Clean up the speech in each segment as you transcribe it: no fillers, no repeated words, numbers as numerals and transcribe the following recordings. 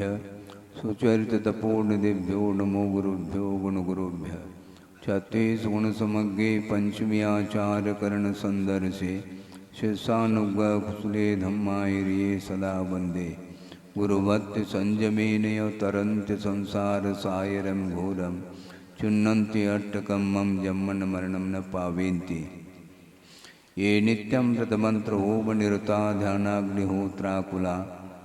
गुरुभ्य सुचरितपूर्णदेभ्यो नमो गुरुभ्यो गुणगुरुभ्य छत्तीस गुण समग्रे पंचमी आचार्य कर्ण संदर्शे शिष्यानुगुले धम्मायिरिये सदा वंदे गुरुवत्य संयमेन तरन्त्य संसार सायरं घोरं चुन्नन्ति अट्टकं मम जन्मन मरणं न पावेन्ति ये नित्यं व्रतमन्त्रोपनिरता ध्यानाग्निहोत्राकुला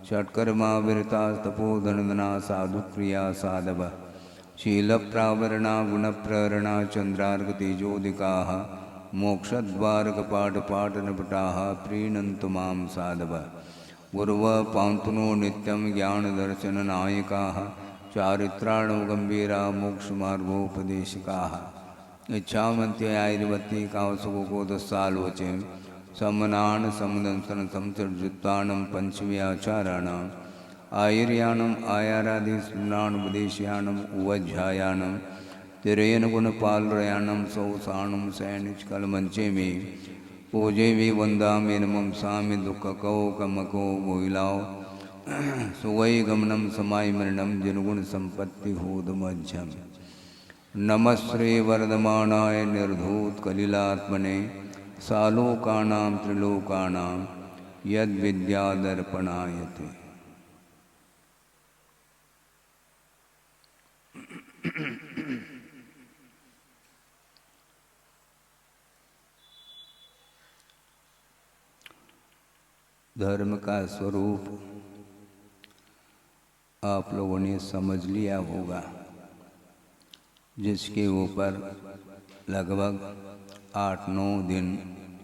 षट्कर्मा विरता तपोधनदना साधुक्रिया साधव शीलप्रावरणा गुणप्ररणा चन्द्रार्कतेजोदिकाः मोक्षद्वारकपाटपाटनपटाः प्रीणन्तु मां साधव गुरव पान्तुनो नित्यं ज्ञानदर्शननायकाः चारित्राणो गम्भीरा मोक्षमार्गोपदेशकाः इच्छामन्त्यायैर्वती कावसुकोदस्सालोचे समनान समदंसन समचर्जुत्तानं पंचम्याचाराणाम् आयर्याणम् आयारादिस्मृणानुपदेश्याणम् उवध्यायानं तिरयनगुणपालरयाणं सौसाणं सैनिचकलमञ्चे मे पूजे मे वन्दामि नमं सामि दुःखको कमको गोइलाओ सुवै गमनं समाय मरणं जिनगुणसम्पत्तिहोदमध्यम् नमस्ते वर्धमानाय निर्धूतकलिलात्मने सालोकानां त्रिलोकानां यद्विद्यादर्पणायते। धर्म का स्वरूप आप लोगों ने समझ लिया होगा, जिसके ऊपर लगभग 8-9 दिन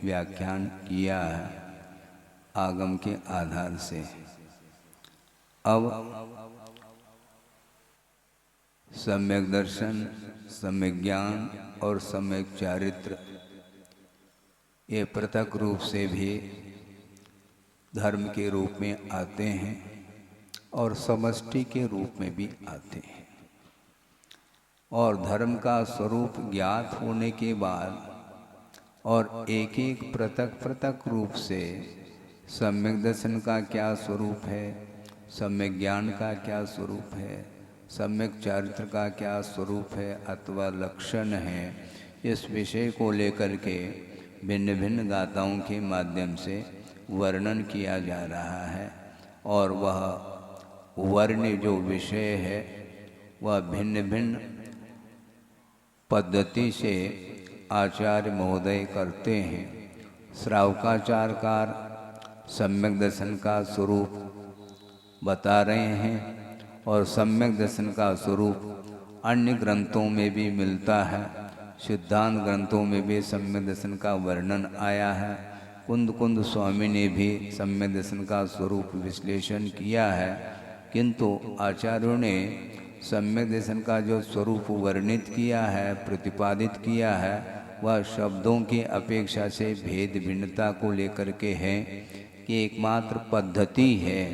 व्याख्यान किया है आगम के आधार से। अब सम्यक दर्शन, सम्यक ज्ञान और सम्यक चारित्र ये पृथक रूप से भी धर्म के रूप में आते हैं और समष्टि के रूप में भी आते हैं। और धर्म का स्वरूप ज्ञात होने के बाद और एक एक पृथक पृथक रूप से सम्यक दर्शन का क्या स्वरूप है, सम्यक ज्ञान का क्या स्वरूप है, सम्यक चारित्र का क्या स्वरूप है अथवा लक्षण है, इस विषय को लेकर के भिन्न भिन्न गाथाओं के माध्यम से वर्णन किया जा रहा है। और वह वर्ण जो विषय है वह भिन्न भिन्न पद्धति से आचार्य महोदय करते हैं। श्रावकाचारकार सम्यक दर्शन का स्वरूप बता रहे हैं और सम्यक दर्शन का स्वरूप अन्य ग्रंथों में भी मिलता है। सिद्धांत ग्रंथों में भी सम्यक दर्शन का वर्णन आया है। कुंद स्वामी ने भी सम्यक दर्शन का स्वरूप विश्लेषण किया है, किंतु आचार्यों ने सम्यक दर्शन का जो स्वरूप वर्णित किया है, प्रतिपादित किया है, वह शब्दों की अपेक्षा से भेद भिन्नता को लेकर के है कि एकमात्र पद्धति है,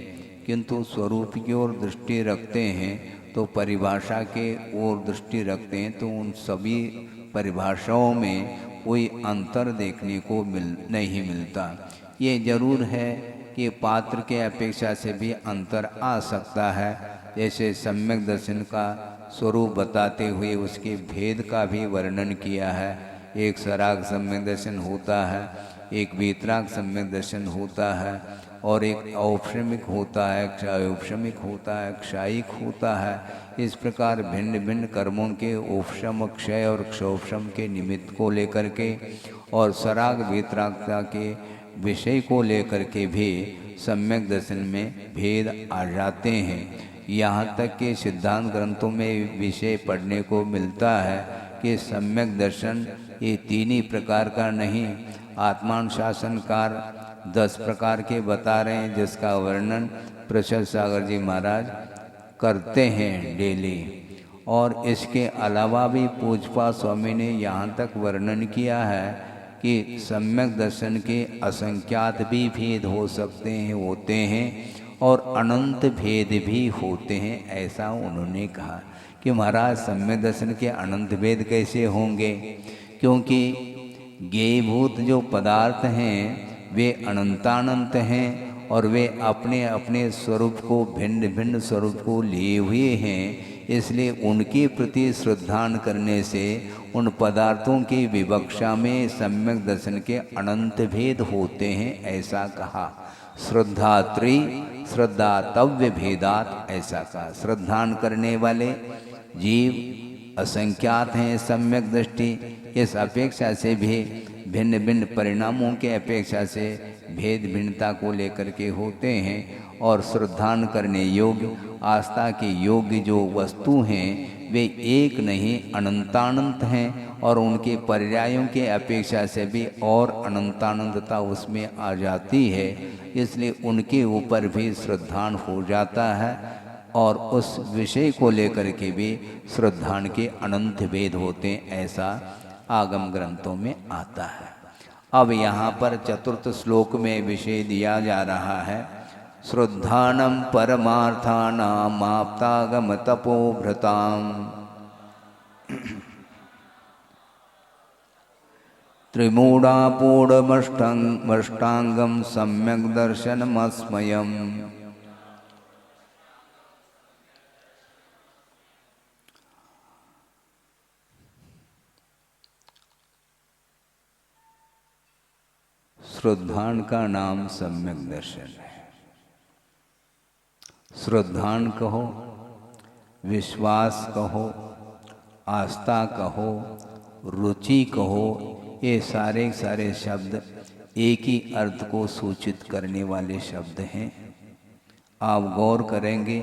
किंतु स्वरूप की ओर दृष्टि रखते हैं तो परिभाषा के ओर दृष्टि रखते हैं तो उन सभी परिभाषाओं में कोई अंतर देखने को नहीं मिलता। ये जरूर है कि पात्र के अपेक्षा से भी अंतर आ सकता है। जैसे सम्यक दर्शन का स्वरूप बताते हुए उसके भेद का भी वर्णन किया है। एक सराग सम्यक दर्शन होता है, एक वीतराग सम्यक दर्शन होता है और एक औपशमिक होता है, क्षयोपशमिक होता है, क्षायिक होता है। इस प्रकार भिन्न भिन्न कर्मों के उपशम, क्षय और क्षोपशम के निमित्त को लेकर के और सराग वीतरागता के विषय को लेकर के भी सम्यक दर्शन में भेद आ जाते हैं। यहाँ तक कि सिद्धांत ग्रंथों में विषय पढ़ने को मिलता है कि सम्यक दर्शन ये 3 ही प्रकार का नहीं, आत्मानुशासनकार 10 प्रकार के बता रहे हैं, जिसका वर्णन प्रसाद सागर जी महाराज करते हैं डेली। और इसके अलावा भी पूजपा स्वामी ने यहाँ तक वर्णन किया है कि सम्यक दर्शन के असंख्यात भी भेद हो सकते हैं, होते हैं और अनंत भेद भी होते हैं। ऐसा उन्होंने कहा कि महाराज सम्यक दर्शन के अनंत भेद कैसे होंगे, क्योंकि ज्ञेयभूत जो पदार्थ हैं वे अनंतानंत हैं और वे अपने अपने स्वरूप को भिन्न भिन्न स्वरूप को लिए हुए हैं, इसलिए उनके प्रति श्रद्धान करने से उन पदार्थों की विवक्षा में सम्यक दर्शन के अनंत भेद होते हैं, ऐसा कहा। श्रद्धात्री श्रद्धातव्य भेदात, ऐसा कहा। श्रद्धान करने वाले जीव असंख्यात हैं सम्यक दृष्टि, इस अपेक्षा से भी भिन्न भिन्न परिणामों के अपेक्षा से भेद भिन्नता को लेकर के होते हैं। और श्रद्धान करने योग्य आस्था के योग्य जो वस्तु हैं वे एक नहीं अनंतानंत हैं, और उनके पर्यायों के अपेक्षा से भी और अनंतानंदता उसमें आ जाती है, इसलिए उनके ऊपर भी श्रद्धान हो जाता है। और उस विषय को लेकर के भी श्रद्धान के अनंत भेद होते हैं, ऐसा आगम ग्रंथों में आता है। अब यहाँ पर चतुर्थ श्लोक में विषय दिया जा रहा है, श्रद्धानम परमार्थानाम आप्तागम तपोभृताम त्रिमूढ़ापूढ़मष्टांगम सम्यक दर्शनमस्मयम्। श्रद्धान का नाम सम्यक दर्शन है। श्रद्धान कहो, विश्वास कहो, आस्था कहो, रुचि कहो, ये सारे सारे शब्द एक ही अर्थ को सूचित करने वाले शब्द हैं। आप गौर करेंगे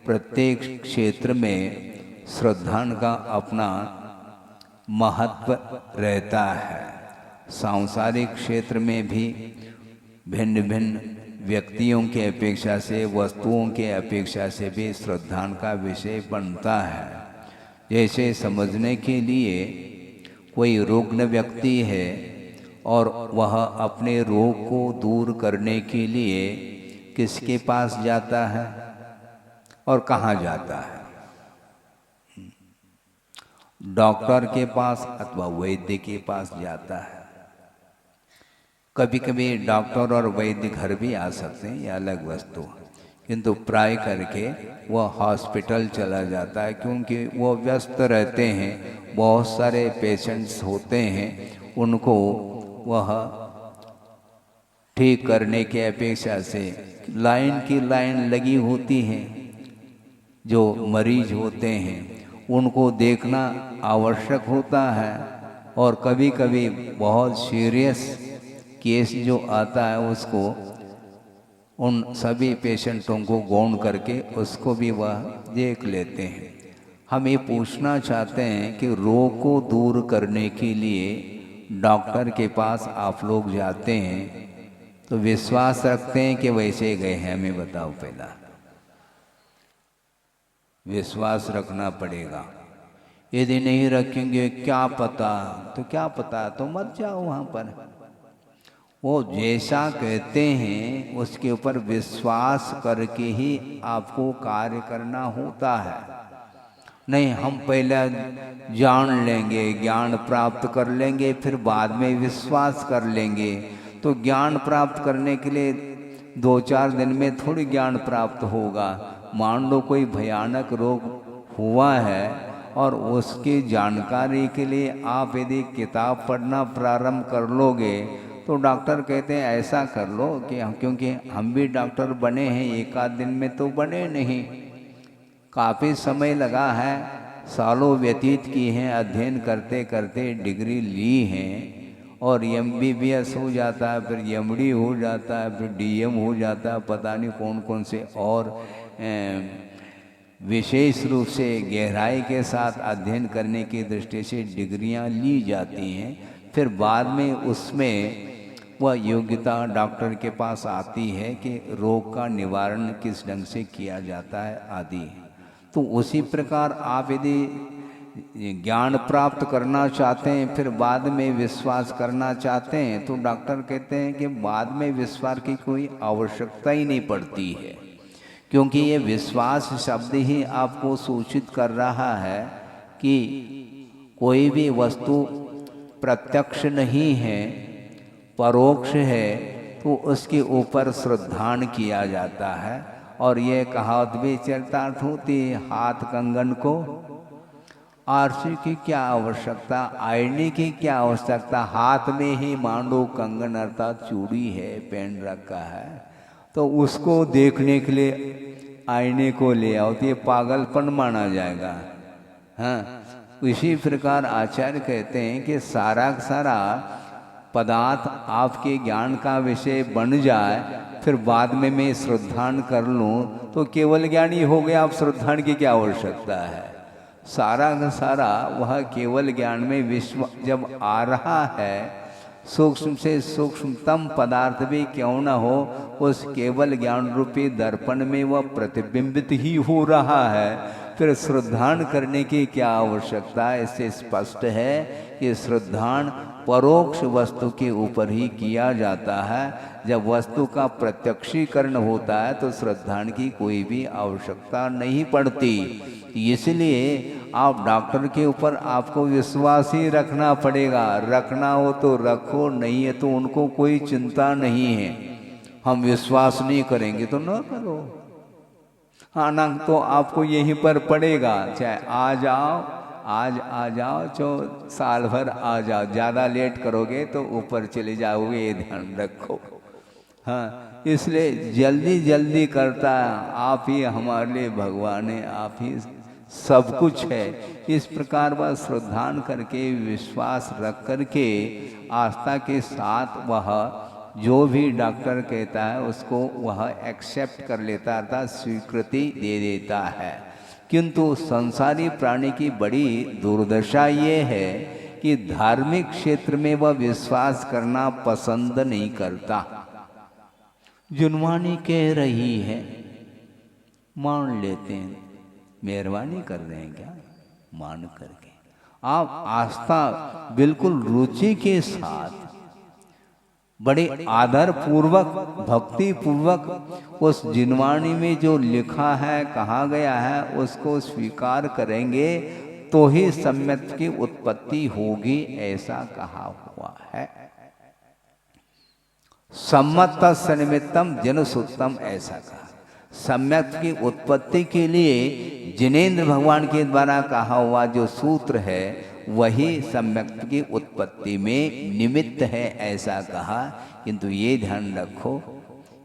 प्रत्येक क्षेत्र में श्रद्धान का अपना महत्व रहता है। सांसारिक क्षेत्र में भी भिन्न भिन्न व्यक्तियों के अपेक्षा से, वस्तुओं के अपेक्षा से भी श्रद्धान का विषय बनता है। जैसे समझने के लिए कोई रुग्ण व्यक्ति है और वह अपने रोग को दूर करने के लिए किसके पास जाता है और कहाँ जाता है? डॉक्टर के पास अथवा वैद्य के पास जाता है। कभी कभी डॉक्टर और वैद्य घर भी आ सकते हैं, यह अलग वस्तु, किंतु प्राय करके वह हॉस्पिटल चला जाता है, क्योंकि वो व्यस्त रहते हैं, बहुत सारे पेशेंट्स होते हैं, उनको वह ठीक करने के अपेक्षा से लाइन की लाइन लगी होती है। जो मरीज होते हैं उनको देखना आवश्यक होता है, और कभी कभी बहुत सीरियस केस जो आता है उसको उन सभी पेशेंटों को गौण करके उसको भी वह देख लेते हैं। हम ये पूछना चाहते हैं कि रोग को दूर करने के लिए डॉक्टर के पास आप लोग जाते हैं तो विश्वास रखते हैं कि वैसे गए हैं? हमें बताओ, पहला विश्वास रखना पड़ेगा। यदि नहीं रखेंगे क्या पता, तो क्या पता, तो मत जाओ वहाँ पर। वो जैसा कहते हैं उसके ऊपर विश्वास करके ही आपको कार्य करना होता है। नहीं हम पहले जान लेंगे, ज्ञान प्राप्त कर लेंगे, फिर बाद में विश्वास कर लेंगे, तो ज्ञान प्राप्त करने के लिए 2-4 दिन में थोड़ी ज्ञान प्राप्त होगा। मान लो कोई भयानक रोग हुआ है और उसकी जानकारी के लिए आप यदि किताब पढ़ना प्रारंभ कर लोगे तो डॉक्टर कहते हैं ऐसा कर लो कि क्योंकि हम भी डॉक्टर बने हैं, एक आध दिन में तो बने नहीं, काफ़ी समय लगा है, सालों व्यतीत किए हैं, अध्ययन करते करते डिग्री ली हैं, और MBBS हो जाता है, फिर MD हो जाता है, फिर DM हो जाता है, पता नहीं कौन कौन से और विशेष रूप से गहराई के साथ अध्ययन करने की दृष्टि से डिग्रियां ली जाती हैं। फिर बाद में उसमें वह योग्यता डॉक्टर के पास आती है कि रोग का निवारण किस ढंग से किया जाता है आदि। तो उसी प्रकार आप यदि ज्ञान प्राप्त करना चाहते हैं फिर बाद में विश्वास करना चाहते हैं तो डॉक्टर कहते हैं कि बाद में विश्वास की कोई आवश्यकता ही नहीं पड़ती है, क्योंकि ये विश्वास शब्द ही आपको सूचित कर रहा है कि कोई भी वस्तु प्रत्यक्ष नहीं है, परोक्ष है, तो उसके ऊपर श्रद्धान किया जाता है। और ये कहावत भी चरितार्थ होती है, हाथ कंगन को आरसी की क्या आवश्यकता, आईने की क्या आवश्यकता, हाथ में ही मांडो कंगन अर्थात चूड़ी है, पहन रखा है, तो उसको देखने के लिए आईने को ले आओ तो ये पागलपन माना जाएगा। हाँ, इसी प्रकार आचार्य कहते हैं कि सारा का सारा पदार्थ आपके ज्ञान का विषय बन जाए, फिर बाद में मैं श्रद्धान कर लूँ तो केवल ज्ञानी हो गया, आप श्रद्धान की क्या आवश्यकता है। सारा का सारा वह केवल ज्ञान में विश्व जब आ रहा है, सूक्ष्म से सूक्ष्मतम पदार्थ भी क्यों न हो, उस केवल ज्ञान रूपी दर्पण में वह प्रतिबिंबित ही हो रहा है, फिर श्रद्धान करने की क्या आवश्यकता है। इससे स्पष्ट है कि श्रद्धान परोक्ष वस्तु के ऊपर ही किया जाता है। जब वस्तु का प्रत्यक्षीकरण होता है तो श्रद्धान की कोई भी आवश्यकता नहीं पड़ती। इसलिए आप डॉक्टर के ऊपर आपको विश्वास ही रखना पड़ेगा, रखना हो तो रखो, नहीं है तो उनको कोई चिंता नहीं है। हम विश्वास नहीं करेंगे तो न करो, हाँ ना, तो आपको यहीं पर पड़ेगा, चाहे आ जाओ, आज आ जाओ, जो साल भर आ जाओ, ज़्यादा लेट करोगे तो ऊपर चले जाओगे, ये ध्यान रखो। हाँ, इसलिए जल्दी जल्दी करता है आप ही हमारे लिए भगवान है, आप ही सब कुछ है। इस प्रकार वह श्रद्धान करके विश्वास रख करके आस्था के साथ वह जो भी डॉक्टर कहता है उसको वह एक्सेप्ट कर लेता, अर्थात स्वीकृति दे देता है। किंतु संसारी प्राणी की बड़ी दुर्दशा ये है कि धार्मिक क्षेत्र में वह विश्वास करना पसंद नहीं करता। जुनवानी कह रही है, मान लेते हैं, मेहरबानी कर रहे हैं क्या, मान करके आप आस्था बिल्कुल रुचि के साथ बड़े आदर पूर्वक भक्ति पूर्वक उस जिनवाणी में जो लिखा है, कहा गया है, उसको स्वीकार करेंगे तो ही सम्यक की उत्पत्ति होगी, ऐसा कहा हुआ है। सम्मत सनिमित्तम जनसुत्तम, ऐसा कहा। सम्यक की उत्पत्ति के लिए जिनेन्द्र भगवान के द्वारा कहा हुआ जो सूत्र है वही सम्यक की उत्पत्ति में निमित्त है, ऐसा कहा। किंतु ये ध्यान रखो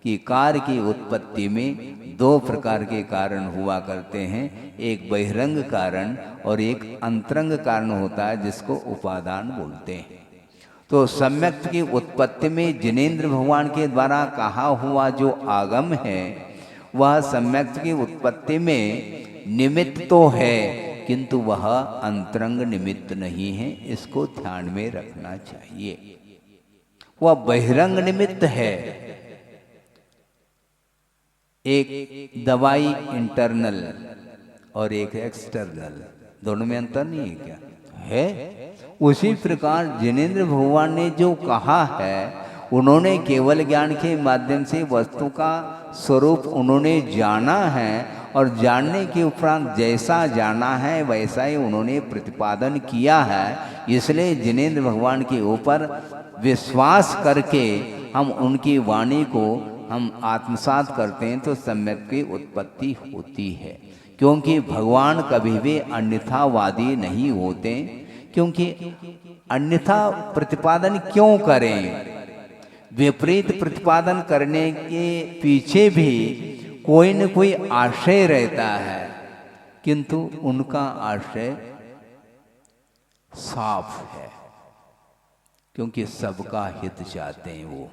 कि कार्य की उत्पत्ति में दो प्रकार के कारण हुआ करते हैं, एक बहिरंग कारण और एक अंतरंग कारण होता है, जिसको उपादान बोलते हैं। तो सम्यक की उत्पत्ति में जिनेन्द्र भगवान के द्वारा कहा हुआ जो आगम है वह सम्यक की उत्पत्ति में निमित्त तो है, किंतु वह अंतरंग निमित्त नहीं है, इसको ध्यान में रखना चाहिए। वह बहिरंग निमित्त है। एक दवाई इंटरनल और एक एक्सटर्नल, दोनों में अंतर नहीं है क्या? है। उसी प्रकार जिनेन्द्र भगवान ने जो कहा है, उन्होंने केवल ज्ञान के माध्यम से वस्तु का स्वरूप उन्होंने जाना है, और जानने के उपरांत जैसा जाना है वैसा ही उन्होंने प्रतिपादन किया है। इसलिए जिनेन्द्र भगवान के ऊपर विश्वास करके हम उनकी वाणी को हम आत्मसात करते हैं तो सम्यक की उत्पत्ति होती है। क्योंकि भगवान कभी भी अन्यथावादी नहीं होते, क्योंकि अन्यथा प्रतिपादन क्यों करें? विपरीत प्रतिपादन करने के पीछे भी कोई न कोई आशय रहता है, किंतु उनका आशय साफ है, क्योंकि सबका हित चाहते हैं वो।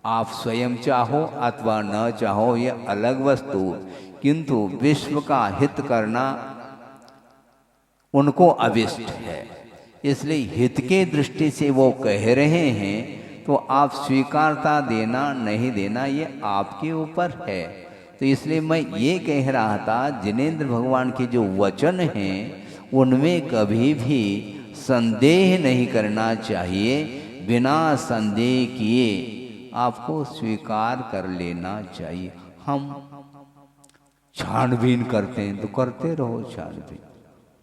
आप स्वयं चाहो अथवा न चाहो ये अलग वस्तु, किंतु विश्व का हित करना उनको अभिष्ट है। इसलिए हित के दृष्टि से वो कह रहे हैं, तो आप स्वीकारता देना नहीं देना ये आपके ऊपर है। तो इसलिए मैं ये कह रहा था, जिनेन्द्र भगवान के जो वचन हैं उनमें कभी भी संदेह नहीं करना चाहिए, बिना संदेह किए आपको स्वीकार कर लेना चाहिए। हम छानबीन करते हैं तो करते रहो छानबीन,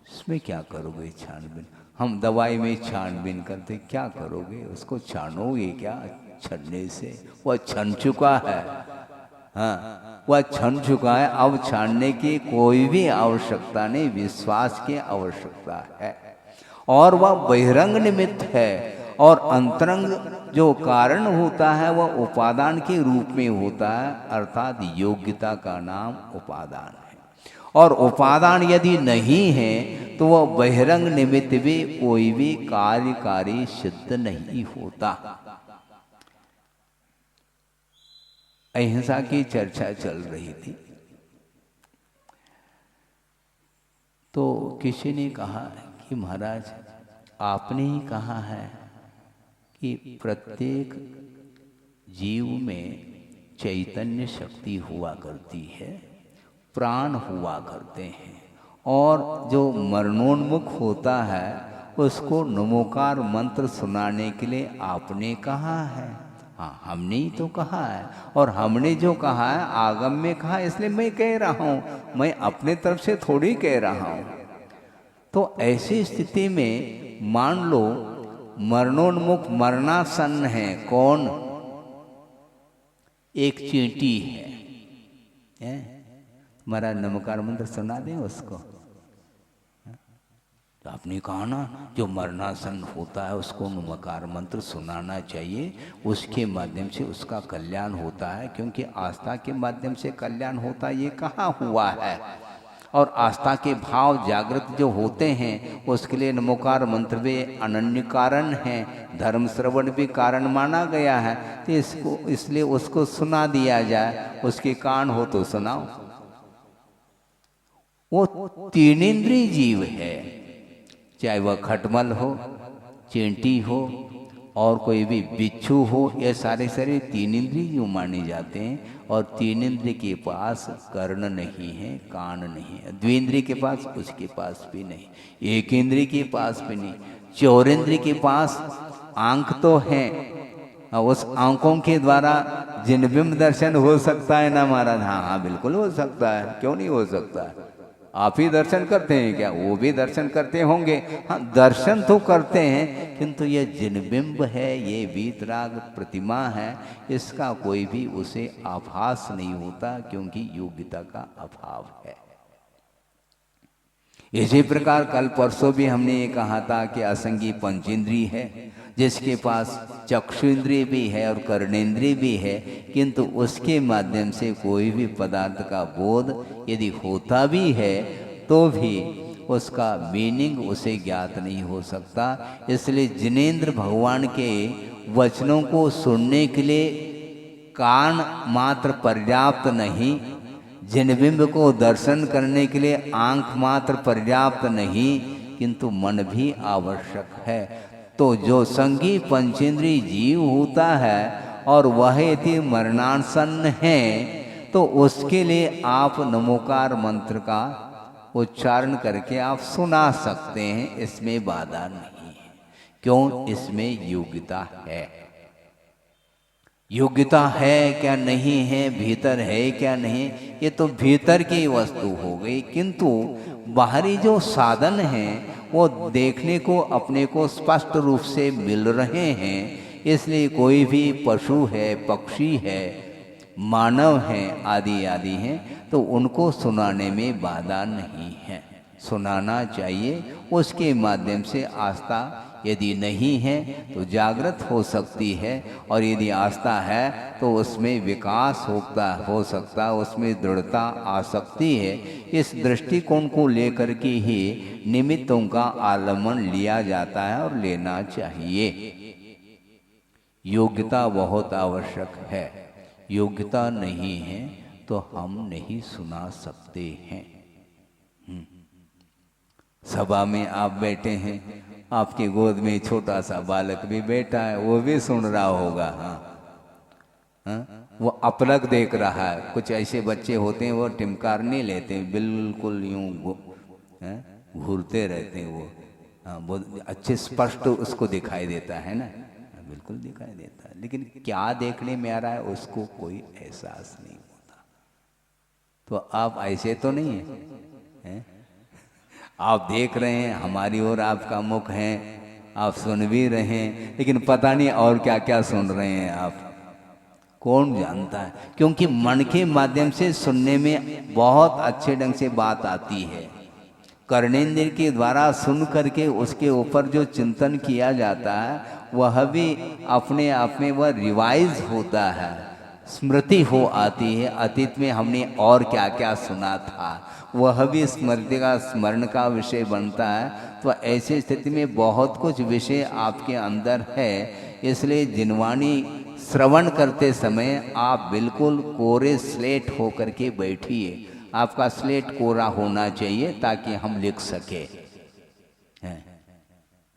इसमें क्या करोगे छानबीन? हम दवाई में छानबीन करते, क्या करोगे? उसको छानोगे क्या? छनने से। वह छन चुका है, हाँ वह छन चुका है। अब छानने की कोई भी आवश्यकता नहीं, विश्वास की आवश्यकता है। और वह बहिरंग निमित्त है, और अंतरंग जो कारण होता है वह उपादान के रूप में होता है, अर्थात योग्यता का नाम उपादान है। और उपादान यदि नहीं है तो वह बहिरंग निमित्त भी कोई भी कार्यकारी सिद्ध नहीं होता। अहिंसा की चर्चा चल रही थी, तो किसी ने कहा कि महाराज आपने ही कहा है कि प्रत्येक जीव में चैतन्य शक्ति हुआ करती है, प्राण हुआ करते हैं, और जो मरणोन्मुख होता है उसको नमोकार मंत्र सुनाने के लिए आपने कहा है। हाँ हमने ही तो कहा है, और हमने जो कहा है आगम में कहा, इसलिए मैं कह रहा हूँ, मैं अपने तरफ से थोड़ी कह रहा हूँ। तो ऐसी स्थिति में मान लो मरणोन्मुख मरणासन्न है कौन? एक चींटी है, हमारा नमोकार मंत्र सुना दें उसको। तो आपने कहा ना जो मरणासन्न होता है उसको नमोकार मंत्र सुनाना चाहिए, उसके माध्यम से उसका कल्याण होता है, क्योंकि आस्था के माध्यम से कल्याण होता है, ये कहाँ हुआ है। और आस्था के भाव जागृत जो होते हैं उसके लिए नमोकार मंत्र भी अनन्य कारण है, धर्म श्रवण भी कारण माना गया है। तो इसको इसलिए उसको सुना दिया जाए, उसके कान हो तो सुनाओ। वो तीन इंद्रिय जीव है, चाहे वह खटमल हो, चींटी हो, और कोई भी बिच्छू हो, ये सारे तीन इंद्रिय जो माने जाते हैं। और तीन इंद्रिय के पास कर्ण नहीं है, कान नहीं है, द्विंद्रिय के पास उसके पास भी नहीं, एक इंद्रिय के पास भी नहीं, चौरेंद्रिय के पास आंख तो है, उस आंखों के द्वारा जिनबिंब दर्शन हो सकता है ना महाराज? हाँ हाँ बिल्कुल हो सकता है, क्यों नहीं हो सकता है। आप ही दर्शन करते हैं क्या? वो भी दर्शन करते होंगे। हाँ दर्शन तो करते हैं, किंतु ये जिनबिंब है, ये वीतराग प्रतिमा है, इसका कोई भी उसे आभास नहीं होता, क्योंकि योग्यता का अभाव है। इसी प्रकार कल परसों भी हमने ये कहा था कि असंगी पंचेंद्रिय है, जिसके पास चक्षु इंद्रिय भी है और कर्णेंद्रिय भी है, किंतु उसके माध्यम से कोई भी पदार्थ का बोध यदि होता भी है तो भी उसका मीनिंग उसे ज्ञात नहीं हो सकता। इसलिए जिनेंद्र भगवान के वचनों को सुनने के लिए कान मात्र पर्याप्त नहीं, जिनबिंब को दर्शन करने के लिए आंख मात्र पर्याप्त नहीं, किंतु मन भी आवश्यक है। तो जो संगी पंचेंद्रिय जीव होता है और वह यदि मरणासन्न है तो उसके लिए आप नमोकार मंत्र का उच्चारण करके आप सुना सकते हैं, इसमें बाधा नहीं है। क्यों? इसमें योग्यता है। योग्यता है क्या नहीं है, भीतर है क्या नहीं, ये तो भीतर की वस्तु हो गई, किंतु बाहरी जो साधन हैं वो देखने को अपने को स्पष्ट रूप से मिल रहे हैं। इसलिए कोई भी पशु है, पक्षी है, मानव है, आदि आदि हैं, तो उनको सुनाने में बाधा नहीं है, सुनाना चाहिए। उसके माध्यम से आस्था यदि नहीं है तो जागृत हो सकती है, और यदि आस्था है तो उसमें विकास हो सकता, उसमें दृढ़ता आ सकती है। इस दृष्टिकोण को लेकर के ही निमित्तों का आलम्बन लिया जाता है और लेना चाहिए। योग्यता बहुत आवश्यक है, योग्यता नहीं है तो हम नहीं सुना सकते हैं। सभा में आप बैठे हैं, आपकी गोद में छोटा सा बालक भी बैठा है, वो भी सुन रहा होगा। हाँ वो अपलक देख रहा है। कुछ ऐसे बच्चे होते हैं वो टिमकार नहीं लेते, बिल्कुल यूं घूरते रहते हैं वो। हाँ बहुत अच्छे स्पष्ट उसको दिखाई देता है ना, बिल्कुल दिखाई देता है, लेकिन क्या देखने में आ रहा है उसको कोई एहसास नहीं होता। तो आप ऐसे तो नहीं है? आप देख रहे हैं हमारी ओर आपका मुख है, आप सुन भी रहे हैं, लेकिन पता नहीं और क्या क्या सुन रहे हैं आप, कौन जानता है। क्योंकि मन के माध्यम से सुनने में बहुत अच्छे ढंग से बात आती है। कर्णेंद्र के द्वारा सुन करके उसके ऊपर जो चिंतन किया जाता है वह भी अपने आप में वह रिवाइज होता है, स्मृति हो आती है। अतीत में हमने और क्या क्या सुना था वह भी स्मृति का स्मरण का विषय बनता है। तो ऐसी स्थिति में बहुत कुछ विषय आपके अंदर है। इसलिए जिनवाणी श्रवण करते समय आप बिल्कुल कोरे स्लेट होकर के बैठिए। आपका स्लेट कोरा होना चाहिए ताकि हम लिख सके।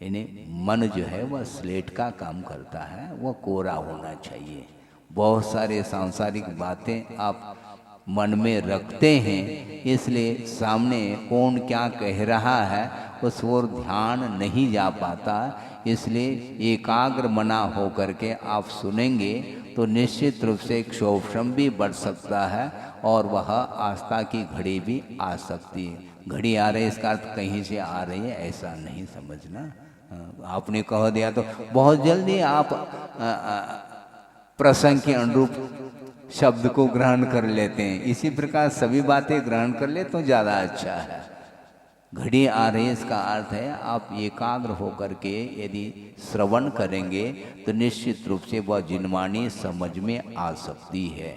इन्हें मन जो है वह स्लेट का काम करता है, वह कोरा होना चाहिए। बहुत सारे सांसारिक बातें आप मन में रखते हैं, इसलिए सामने कौन क्या कह रहा है उस ओर ध्यान नहीं जा पाता। इसलिए एकाग्र मना होकर के आप सुनेंगे तो निश्चित रूप से क्षोभम भी बढ़ सकता है और वह आस्था की घड़ी भी आ सकती है। घड़ी आ रही है इसका अर्थ कहीं से आ रही है ऐसा नहीं समझना। आपने कह दिया तो बहुत जल्दी आप प्रसंग के अनुरूप शब्द को ग्रहण कर लेते हैं। इसी प्रकार सभी बातें ग्रहण कर ले तो ज़्यादा अच्छा है। घड़ी आ रही है इसका अर्थ है आप एकाग्र होकर के यदि श्रवण करेंगे तो निश्चित रूप से वह जिनवाणी समझ में आ सकती है।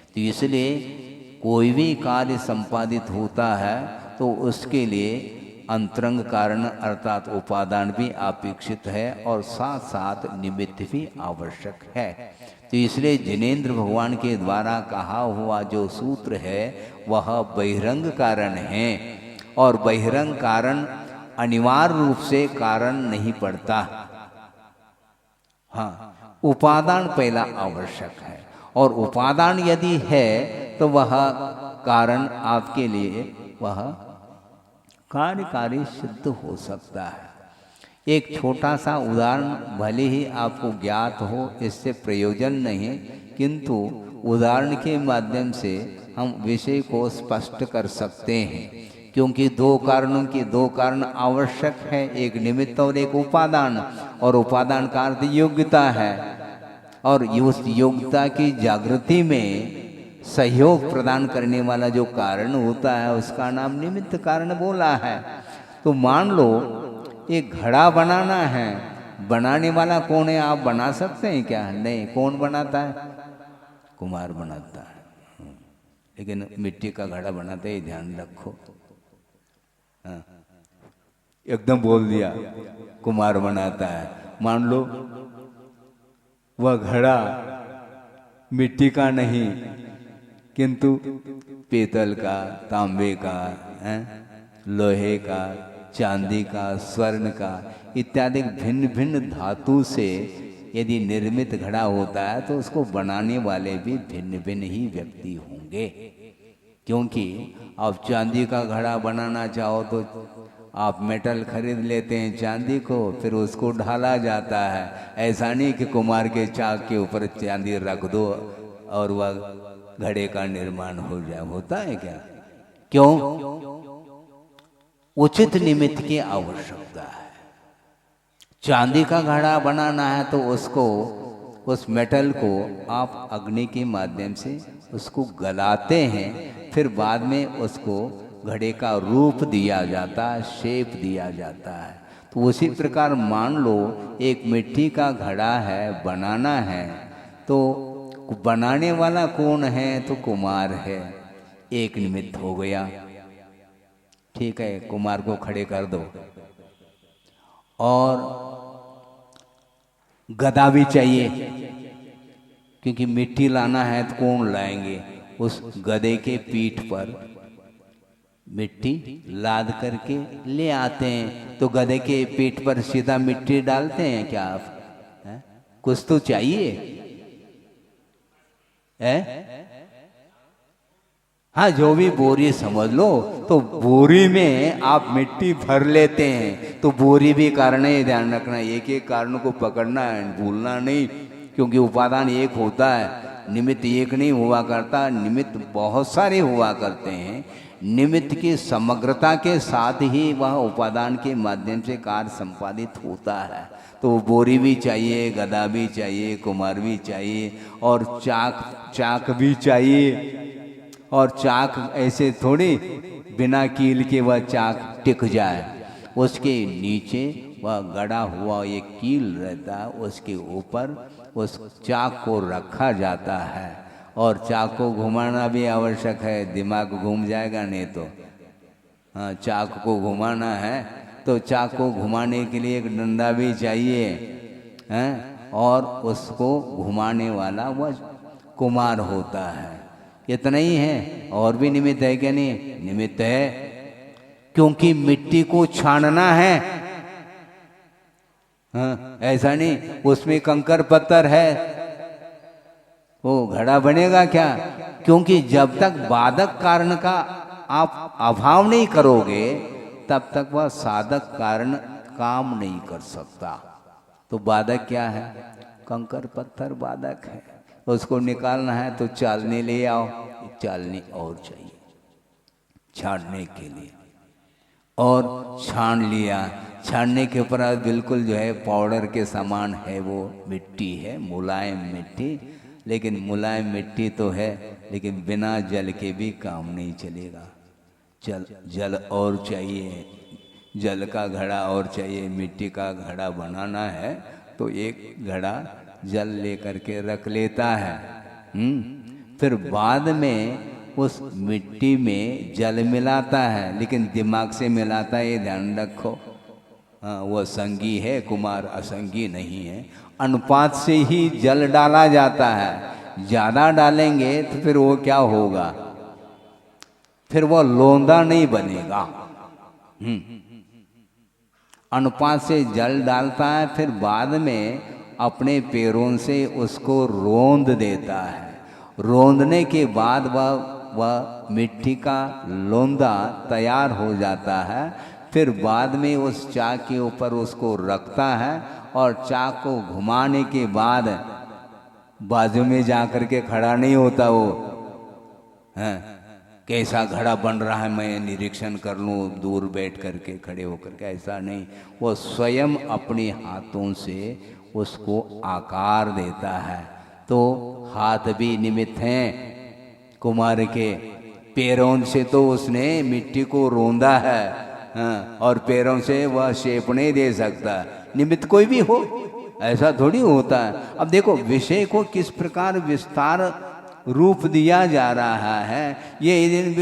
तो इसलिए कोई भी कार्य संपादित होता है तो उसके लिए अंतरंग कारण अर्थात उपादान भी अपेक्षित है और साथ साथ निमित्त भी आवश्यक है। तो इसलिए जिनेंद्र भगवान के द्वारा कहा हुआ जो सूत्र है वह बहिरंग कारण है और बहिरंग कारण अनिवार्य रूप से कारण नहीं पड़ता। हाँ, उपादान पहला आवश्यक है और उपादान यदि है तो वह कारण आपके लिए वह कार्यकारी सिद्ध हो सकता है। एक छोटा सा उदाहरण भले ही आपको ज्ञात हो, इससे प्रयोजन नहीं, किंतु उदाहरण के माध्यम से हम विषय को स्पष्ट कर सकते हैं। क्योंकि दो कारणों के दो कारण आवश्यक है, एक निमित्त और एक उपादान। और उपादान का अर्थ योग्यता है और उस योग्यता की जागृति में सहयोग प्रदान करने वाला जो कारण होता है उसका नाम निमित्त कारण बोला है। तो मान लो एक घड़ा बनाना है, बनाने वाला कौन है? आप बना सकते हैं क्या? नहीं। कौन बनाता है? कुम्हार बनाता है। लेकिन मिट्टी का घड़ा बनाते ही ध्यान रखो। हाँ, एकदम बोल दिया कुम्हार बनाता है। मान लो वह घड़ा मिट्टी का नहीं किंतु पीतल का, तांबे का, लोहे का, चांदी का, स्वर्ण का इत्यादि भिन्न भिन्न धातु से यदि निर्मित घड़ा होता है तो उसको बनाने वाले भी भिन्न भिन्न ही व्यक्ति होंगे। क्योंकि आप चांदी का घड़ा बनाना चाहो तो आप मेटल खरीद लेते हैं चांदी को, फिर उसको ढाला जाता है। ऐसा नहीं कि कुम्हार के चाक के ऊपर चांदी रख दो और वह घड़े का निर्माण हो जाए। होता है क्या? क्यों? उचित निमित्त की आवश्यकता है। चांदी का घड़ा बनाना है तो उसको, उस मेटल को आप अग्नि के माध्यम से उसको गलाते हैं, फिर बाद में उसको घड़े का रूप दिया जाता है, शेप दिया जाता है। तो उसी प्रकार मान लो एक मिट्टी का घड़ा है, बनाना है, तो बनाने वाला कौन है? तो कुम्हार है। एक निमित्त हो गया। ठीक है, कुम्हार को खड़े कर दो। और गदा भी चाहिए, क्योंकि मिट्टी लाना है तो कौन लाएंगे? उस गधे के पीठ पर मिट्टी लाद करके ले आते हैं। तो गधे के पीठ पर सीधा मिट्टी डालते हैं क्या आप? कुछ तो चाहिए है? हाँ, जो भी बोरी समझ लो, तो बोरी में आप मिट्टी भर लेते हैं तो बोरी भी कारण है। ध्यान रखना, एक एक कारण को पकड़ना है, भूलना नहीं। क्योंकि उपादान एक होता है, निमित्त एक नहीं हुआ करता, निमित्त बहुत सारे हुआ करते हैं। निमित्त की समग्रता के साथ ही वह उपादान के माध्यम से कार्य संपादित होता है। तो बोरी भी चाहिए, गदा भी चाहिए, कुम्हार भी चाहिए, और चाक भी चाहिए। और चाक ऐसे थोड़ी बिना कील के वह चाक टिक जाए, उसके नीचे वह गड़ा हुआ एक कील रहता है, उसके ऊपर उस चाक को रखा जाता है। और चाक को घुमाना भी आवश्यक है, दिमाग घूम जाएगा नहीं तो। हाँ, चाक को घुमाना है तो चाक को घुमाने के लिए एक डंडा भी चाहिए, हैं, और उसको घुमाने वाला वह कुम्हार होता है। इतना ही है, और भी निमित्त है क्या? नहीं, निमित्त है, क्योंकि मिट्टी को छानना है। हाँ, ऐसा नहीं उसमें कंकर पत्थर है, वो घड़ा बनेगा क्या? क्योंकि जब तक बाधक कारण का आप अभाव नहीं करोगे तब तक वह साधक कारण काम नहीं कर सकता। तो बाधक क्या है? कंकर पत्थर बाधक है। उसको निकालना है तो चालनी ले आओ, चालनी और चाहिए छाड़ने के लिए, और छान लिया। छानने के ऊपर बिल्कुल जो है पाउडर के समान है, वो मिट्टी है, मुलायम मिट्टी। लेकिन मुलायम मिट्टी तो है, लेकिन बिना जल के भी काम नहीं चलेगा। जल और चाहिए, जल का घड़ा और चाहिए। मिट्टी का घड़ा बनाना है तो एक घड़ा जल लेकर के रख लेता है। फिर बाद में उस मिट्टी में जल मिलाता है, लेकिन दिमाग से मिलाता है, ये ध्यान रखो। हाँ, वह संगी है, कुमार असंगी नहीं है। अनुपात से ही जल डाला जाता है। ज़्यादा डालेंगे तो फिर वो क्या होगा? फिर वो लोंदा नहीं बनेगा। अनुपात से जल डालता है, फिर बाद में अपने पैरों से उसको रोंद देता है। रोंदने के बाद वह मिट्टी का लोंदा तैयार हो जाता है। फिर बाद में उस चाक के ऊपर उसको रखता है, और चाक को घुमाने के बाद बाजू में जा कर के खड़ा नहीं होता वो, हैं, कैसा घड़ा बन रहा है मैं निरीक्षण कर लूँ दूर बैठ करके, खड़े होकर के, ऐसा नहीं। वो स्वयं अपने हाथों से उसको आकार देता है। तो हाथ भी निमित्त हैं कुम्हार के। पैरों से तो उसने मिट्टी को रोंदा है, हाँ, और पैरों से वह शेप नहीं दे सकता। निमित्त कोई भी हो, ऐसा थोड़ी होता है। अब देखो विषय को किस प्रकार विस्तार रूप दिया जा रहा है। ये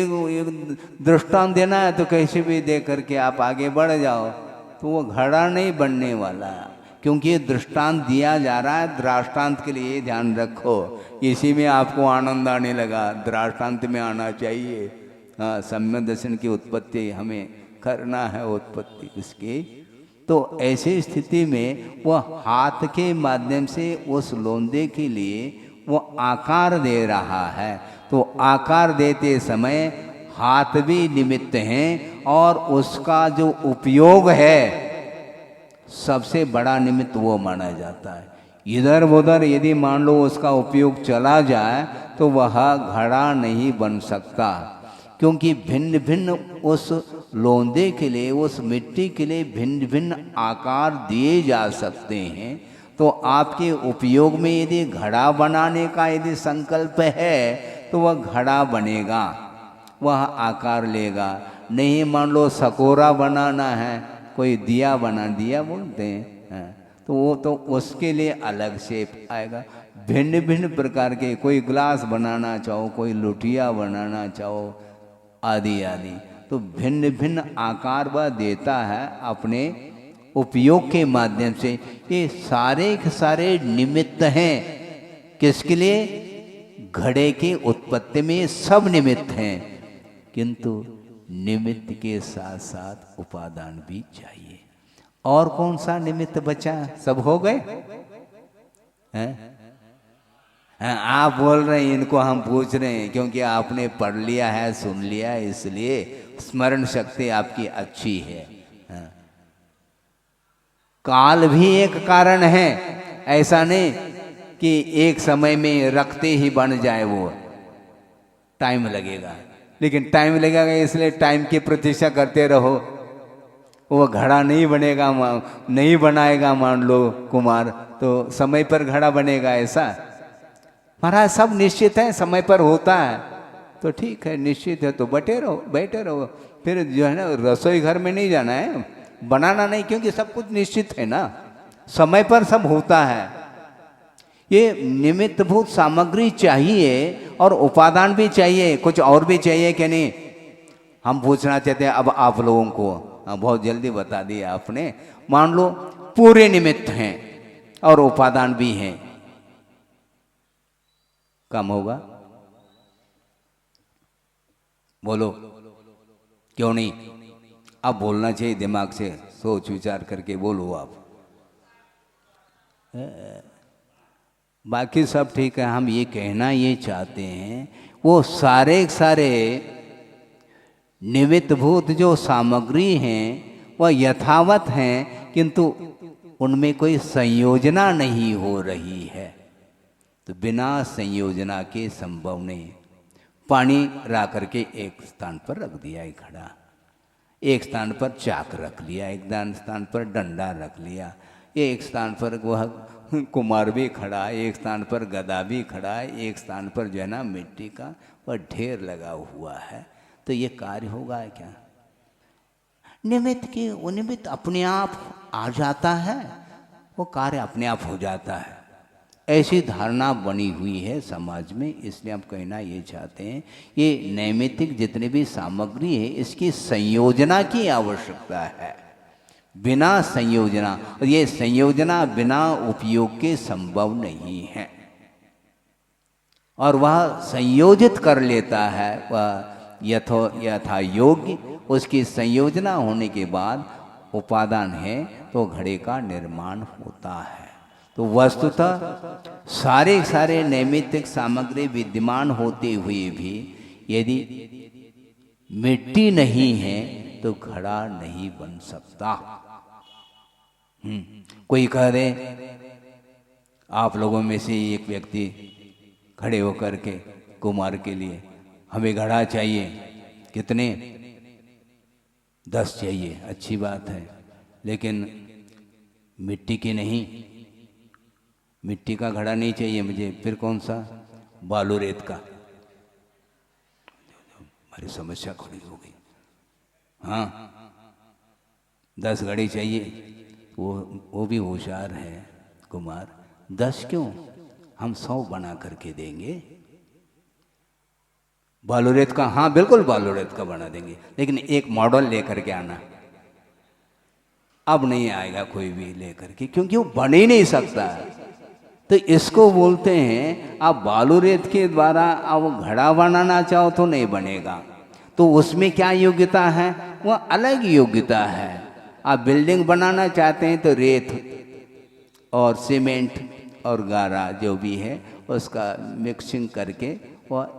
दृष्टांत देना है तो कैसे भी दे करके आप आगे बढ़ जाओ, तो वो घड़ा नहीं बनने वाला है, क्योंकि ये दृष्टांत दिया जा रहा है। दृष्टांत के लिए ध्यान रखो, इसी में आपको आनंद आने लगा, दृष्टांत में आना चाहिए। हाँ, सम्यक दर्शन की उत्पत्ति हमें करना है, उत्पत्ति इसकी। तो ऐसी स्थिति में वह हाथ के माध्यम से उस लोंदे के लिए वो आकार दे रहा है। तो आकार देते समय हाथ भी निमित्त हैं, और उसका जो उपयोग है सबसे बड़ा निमित्त वो माना जाता है। इधर उधर यदि मान लो उसका उपयोग चला जाए तो वह घड़ा नहीं बन सकता, क्योंकि भिन्न भिन्न उस लोंदे के लिए, उस मिट्टी के लिए भिन्न भिन्न आकार दिए जा सकते हैं। तो आपके उपयोग में यदि घड़ा बनाने का यदि संकल्प है तो वह घड़ा बनेगा, वह आकार लेगा। नहीं मान लो सकोरा बनाना है, कोई दिया बोलते हैं, तो वो तो उसके लिए अलग शेप आएगा। भिन्न भिन्न प्रकार के, कोई ग्लास बनाना चाहो, कोई लुटिया बनाना चाहो, आदि आदि, तो भिन्न भिन्न आकार वह देता है अपने उपयोग के माध्यम से। ये सारे के सारे निमित्त हैं, किसके लिए? घड़े के उत्पत्ति में सब निमित्त हैं, किंतु निमित्त के साथ साथ उपादान भी चाहिए। और कौन सा निमित्त बचा? सब हो गए हैं? आप बोल रहे हैं, इनको हम पूछ रहे हैं, क्योंकि आपने पढ़ लिया है, सुन लिया है, इसलिए स्मरण शक्ति आपकी अच्छी है। काल भी एक कारण है, ऐसा नहीं कि एक समय में रखते ही बन जाए, वो टाइम लगेगा। लेकिन टाइम लगेगा, इसलिए टाइम की प्रतीक्षा करते रहो। वो घड़ा नहीं बनेगा, नहीं बनाएगा मान लो कुमार, तो समय पर घड़ा बनेगा ऐसा? महाराज सब निश्चित है, समय पर होता है तो ठीक है, निश्चित है तो बैठे रहो। फिर जो है ना, रसोई घर में नहीं जाना है, बनाना नहीं, क्योंकि सब कुछ निश्चित है ना, समय पर सब होता है। ये निमित्तभूत सामग्री चाहिए और उपादान भी चाहिए, कुछ और भी चाहिए कि नहीं? हम पूछना चाहते हैं अब आप लोगों को, बहुत जल्दी बता दिया आपने। मान लो पूरे निमित्त हैं और उपादान भी हैं, कम होगा? बोलो क्यों नहीं? अब बोलना चाहिए दिमाग से, सोच विचार करके बोलो आप। बाकी सब ठीक है, हम ये कहना ये चाहते हैं वो सारे निमित्तभूत जो सामग्री हैं वह यथावत हैं, किंतु उनमें कोई संयोजना नहीं हो रही है। तो बिना संयोजना के संभव नहीं। पानी ला करके एक स्थान पर रख दिया एक घड़ा, एक स्थान पर चाक रख लिया, एक स्थान पर डंडा रख लिया, एक स्थान पर वह कुमार भी खड़ा, एक स्थान पर गदा भी खड़ा है, एक स्थान पर जो है ना मिट्टी का वह ढेर लगा हुआ है। तो ये कार्य होगा क्या? निमित्त के वो निमित्त अपने आप आ जाता है, वो कार्य अपने आप हो जाता है। ऐसी धारणा बनी हुई है समाज में, इसलिए हम कहना ये चाहते हैं ये नैमित्तिक जितने भी सामग्री है इसकी संयोजना की आवश्यकता है। बिना संयोजना, और ये संयोजना बिना उपयोग के संभव नहीं है। और वह संयोजित कर लेता है वह यथा योग्य, उसकी संयोजना होने के बाद उपादान है तो घड़े का निर्माण होता है। तो वस्तुतः सारे नैमित्तिक सामग्री विद्यमान होते हुए भी यदि मिट्टी नहीं है तो घड़ा नहीं बन सकता। कोई कह दे आप लोगों में से एक व्यक्ति खड़े होकर के कुमार के लिए हमें घड़ा चाहिए, कितने? 10 चाहिए, अच्छी बात है, लेकिन मिट्टी की नहीं, मिट्टी का घड़ा नहीं चाहिए मुझे, फिर कौन सा? बालू रेत का। हमारी समस्या खड़ी हो गई। हाँ 10 घड़ी चाहिए, वो भी होशियार है कुमार। 10 क्यों, हम 100 बना करके देंगे। बालू रेत का? हाँ बिल्कुल बालू रेत का बना देंगे, लेकिन एक मॉडल लेकर के आना। अब नहीं आएगा कोई भी लेकर के, क्योंकि वो बन ही नहीं सकता। तो इसको बोलते हैं आप बालू रेत के द्वारा आप घड़ा बनाना चाहो तो नहीं बनेगा। तो उसमें क्या योग्यता है? वह अलग योग्यता है। आप बिल्डिंग बनाना चाहते हैं तो रेत और सीमेंट और गारा जो भी है उसका मिक्सिंग करके वह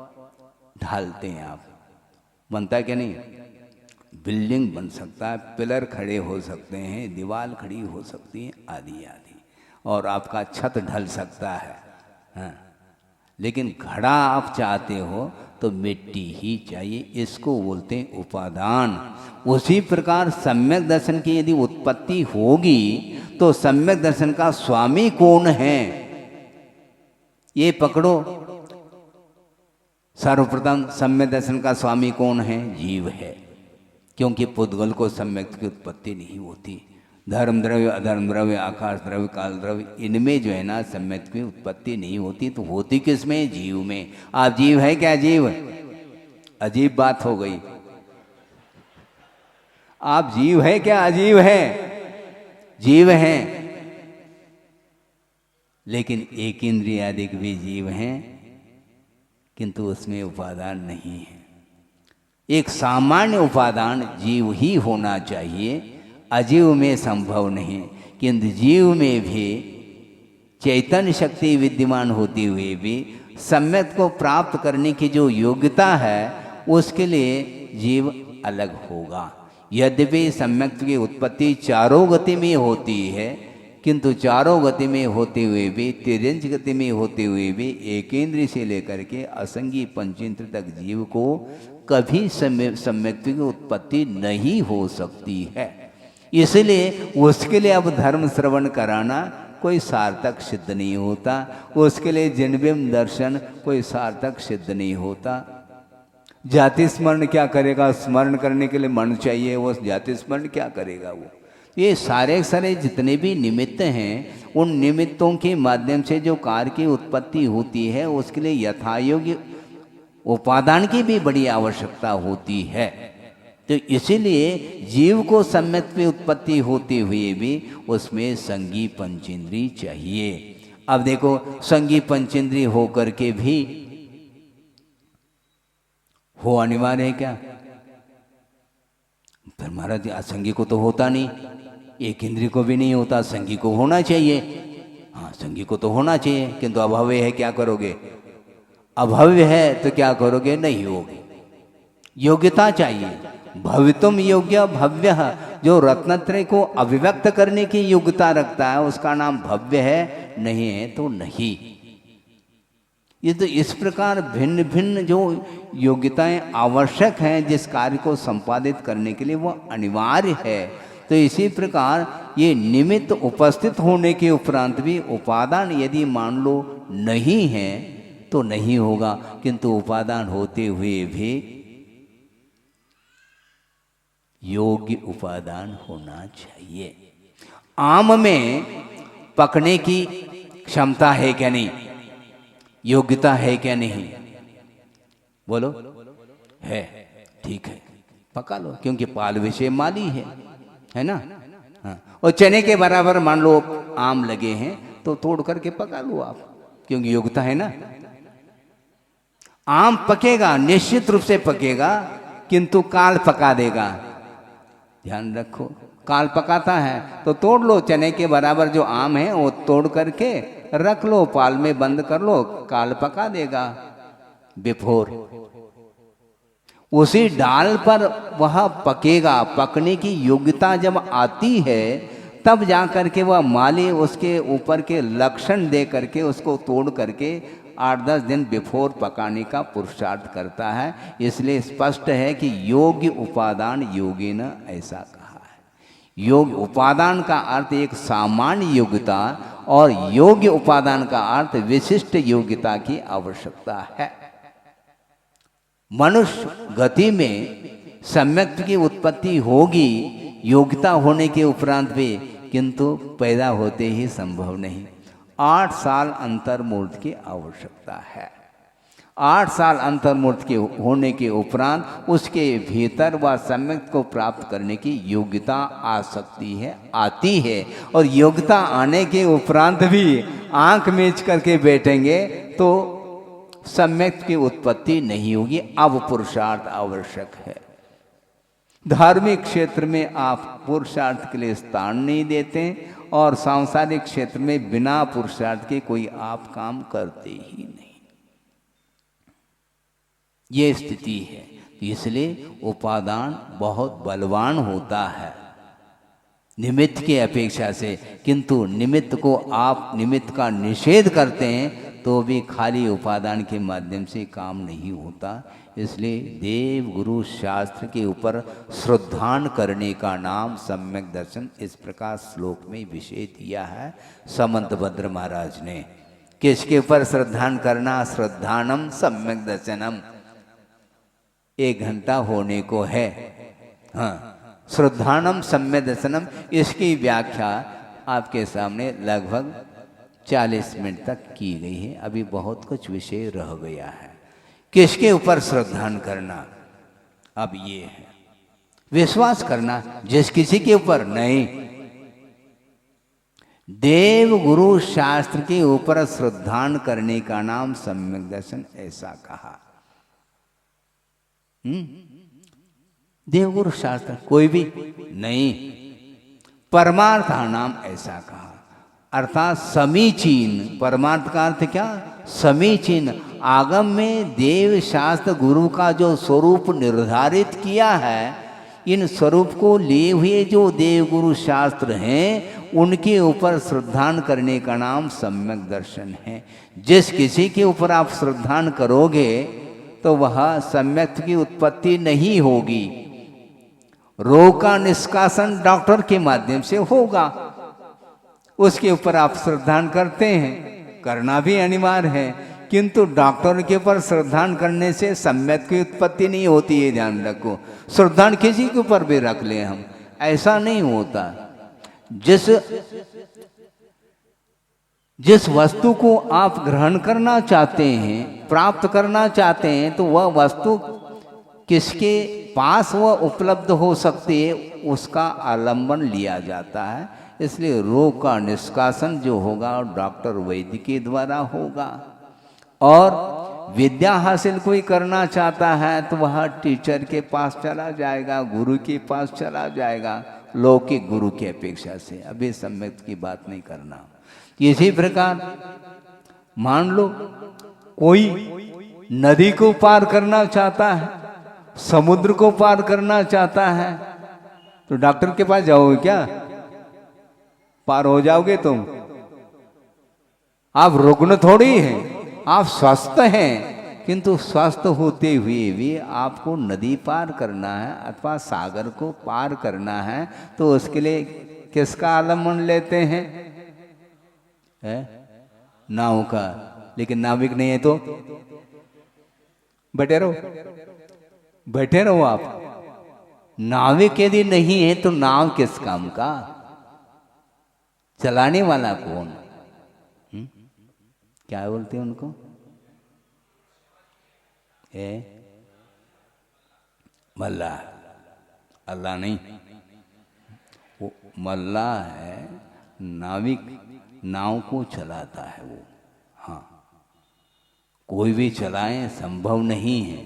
ढालते हैं आप, बनता है क्या नहीं? बिल्डिंग बन सकता है, पिलर खड़े हो सकते हैं, दीवार खड़ी हो सकती है, आदि आदि, और आपका छत ढल सकता है। हाँ। लेकिन घड़ा आप चाहते हो तो मिट्टी ही चाहिए, इसको बोलते हैं उपादान। उसी प्रकार सम्यक दर्शन की यदि उत्पत्ति होगी तो सम्यक दर्शन का स्वामी कौन है ये पकड़ो। सर्वप्रथम सम्यक दर्शन का स्वामी कौन है? जीव है, क्योंकि पुद्गल को सम्यक की उत्पत्ति नहीं होती। धर्म द्रव्य, अधर्म द्रव्य, आकाश द्रव्य, काल द्रव्य, इनमें जो है ना सम्यक की उत्पत्ति नहीं होती। तो होती किसमें? जीव में। आप जीव है क्या? जीव? अजीब बात हो गई। आप जीव है क्या? अजीब है। जीव हैं, लेकिन एक इंद्रियादिक भी जीव हैं, किंतु उसमें उपादान नहीं है। एक सामान्य उपादान जीव ही होना चाहिए, अजीव में संभव नहीं। किंतु जीव में भी चैतन्य शक्ति विद्यमान होते हुए भी सम्यक को प्राप्त करने की जो योग्यता है उसके लिए जीव अलग होगा। यद्यपि सम्यक की उत्पत्ति चारों गति में होती है, किंतु चारों गति में होते हुए भी, तिर्यंच गति में होते हुए भी एकेंद्रीय से लेकर के असंगी पंचेंद्र तक जीव को कभी सम्यक्त की उत्पत्ति नहीं हो सकती है। इसलिए उसके लिए अब धर्म श्रवण कराना कोई सार्थक सिद्ध नहीं होता, उसके लिए जिनबिंब दर्शन कोई सार्थक सिद्ध नहीं होता। जाति स्मरण क्या करेगा? स्मरण करने के लिए मन चाहिए, वो जाति स्मरण क्या करेगा? वो ये सारे सारे जितने भी निमित्त हैं, उन निमित्तों के माध्यम से जो कार्य की उत्पत्ति होती है, उसके लिए यथायोग्य उपादान की भी बड़ी आवश्यकता होती है। तो इसीलिए जीव को सम्यक में उत्पत्ति होते हुए भी उसमें संगी पंचेंद्री चाहिए। अब देखो, संगी पंचेंद्री होकर के भी हो अनिवार्य है क्या? फिर महाराज असंगी को तो होता नहीं, एक इंद्रिय को भी नहीं होता, संगी को होना चाहिए। हाँ, संगी को तो होना चाहिए, किंतु अभव्य है, क्या करोगे? अभव्य है तो क्या करोगे? नहीं होगे। योग्यता चाहिए, भवितुम योग्य भव्य, जो रत्नत्रय को अभिव्यक्त करने की योग्यता रखता है उसका नाम भव्य है, नहीं है तो नहीं। ये तो इस प्रकार भिन्न भिन्न जो योग्यताएं आवश्यक हैं जिस कार्य को संपादित करने के लिए, वो अनिवार्य है। तो इसी प्रकार ये निमित्त उपस्थित होने के उपरांत भी उपादान यदि मान लो नहीं है तो नहीं होगा, किंतु उपादान होते हुए भी योग्य उपादान होना चाहिए। आम में पकने की क्षमता है क्या नहीं? योग्यता है क्या नहीं? बोलो। है, ठीक है, पका लो, क्योंकि पाल विषय माली है ना। हाँ, और चने के बराबर मान लो आम लगे हैं तो तोड़ करके पका लो आप, क्योंकि योग्यता है ना। आम पकेगा, निश्चित रूप से पकेगा, किंतु काल पका देगा। ध्यान रखो, काल पकाता है तो तोड़ लो, चने के बराबर जो आम है वो तोड़ करके रख लो, पाल में बंद कर लो, काल पका देगा। बिफोर उसी डाल पर वह पकेगा, पकने की योग्यता जब आती है तब जा करके वह माली उसके ऊपर के लक्षण दे करके उसको तोड़ करके 8-10 दिन बिफोर पकाने का पुरुषार्थ करता है। इसलिए स्पष्ट है कि योग्य उपादान योगी न, ऐसा कहा है। योग्य उपादान का अर्थ एक सामान्य योग्यता और योग्य उपादान का अर्थ विशिष्ट योग्यता की आवश्यकता है। मनुष्य गति में सम्यक की उत्पत्ति होगी योग्यता होने के उपरांत भी, किंतु पैदा होते ही संभव नहीं। 8 साल अंतर्मूर्त की आवश्यकता है। 8 साल अंतर्मूर्त के होने के उपरांत उसके भीतर वह सम्यक को प्राप्त करने की योग्यता आ सकती है, आती है। और योग्यता आने के उपरांत भी आंख मीच करके बैठेंगे तो सम्यक की उत्पत्ति नहीं होगी। अब पुरुषार्थ आवश्यक है। धार्मिक क्षेत्र में आप पुरुषार्थ के लिए स्थान नहीं देते और सांसारिक क्षेत्र में बिना पुरुषार्थ के कोई आप काम करते ही नहीं। ये स्थिति है। इसलिए उपादान बहुत बलवान होता है निमित्त के अपेक्षा से, किंतु निमित्त को आप निमित्त का निषेध करते हैं तो भी खाली उपादान के माध्यम से काम नहीं होता। इसलिए देव गुरु शास्त्र के ऊपर श्रद्धान करने का नाम सम्यक दर्शन, इस प्रकार श्लोक में विषय दिया है समंतभद्र महाराज ने। किसके ऊपर श्रद्धान करना? श्रद्धानम सम्यक दर्शनम। 1 घंटा होने को है। हाँ, श्रद्धानम सम्यक दर्शनम, इसकी व्याख्या आपके सामने लगभग 40 मिनट तक की गई है। अभी बहुत कुछ विषय रह गया है। किसके ऊपर श्रद्धान करना? अब ये है विश्वास करना जिस किसी के ऊपर नहीं, देव गुरु शास्त्र के ऊपर श्रद्धान करने का नाम सम्यक दर्शन, ऐसा कहा। देवगुरु शास्त्र कोई भी नहीं, परमार्थ नाम ऐसा कहा। अर्थात समीचीन, परमार्थ का अर्थ क्या? समीचीन। आगम में देव शास्त्र गुरु का जो स्वरूप निर्धारित किया है, इन स्वरूप को लिए हुए जो देवगुरु शास्त्र हैं उनके ऊपर श्रद्धान करने का नाम सम्यक दर्शन है। जिस किसी के ऊपर आप श्रद्धान करोगे तो वह सम्यक की उत्पत्ति नहीं होगी। रोग का निष्कासन डॉक्टर के माध्यम से होगा, उसके ऊपर आप श्रद्धान करते हैं, करना भी अनिवार्य है, किंतु डॉक्टर के ऊपर श्रद्धान करने से सम्यक की उत्पत्ति नहीं होती है, ध्यान रखो। श्रद्धान किसी के ऊपर भी रख ले हम, ऐसा नहीं होता। जिस वस्तु को आप ग्रहण करना चाहते हैं, प्राप्त करना चाहते हैं, तो वह वस्तु किसके पास वह उपलब्ध हो सकती है, उसका आलंबन लिया जाता है। इसलिए रोग का निष्कासन जो होगा डॉक्टर वैद्य के द्वारा होगा। और विद्या हासिल कोई करना चाहता है तो वह टीचर के पास चला जाएगा, गुरु के पास चला जाएगा, लौकिक गुरु की अपेक्षा से। अभी सम्यक की बात नहीं करना। इसी प्रकार मान लो कोई नदी को पार करना चाहता है, समुद्र को पार करना चाहता है, तो डॉक्टर के पास जाओगे क्या? पार हो जाओगे तुम? आप रुग्ण थोड़ी हैं, आप स्वस्थ हैं, किंतु स्वस्थ होते हुए भी आपको नदी पार करना है अथवा सागर को पार करना है, तो उसके लिए किसका आलम्बन लेते हैं? नाव का। लेकिन नाविक नहीं है तो बैठे रहो, बैठे रहो आप। नाविक यदि नहीं है तो नाव किस काम का? चलाने वाला कौन? क्या बोलते हैं उनको? मल्लाह। अल्लाह नहीं, वो मल्लाह है, नाविक नाव को चलाता है वो। हाँ, कोई भी चलाए संभव नहीं है,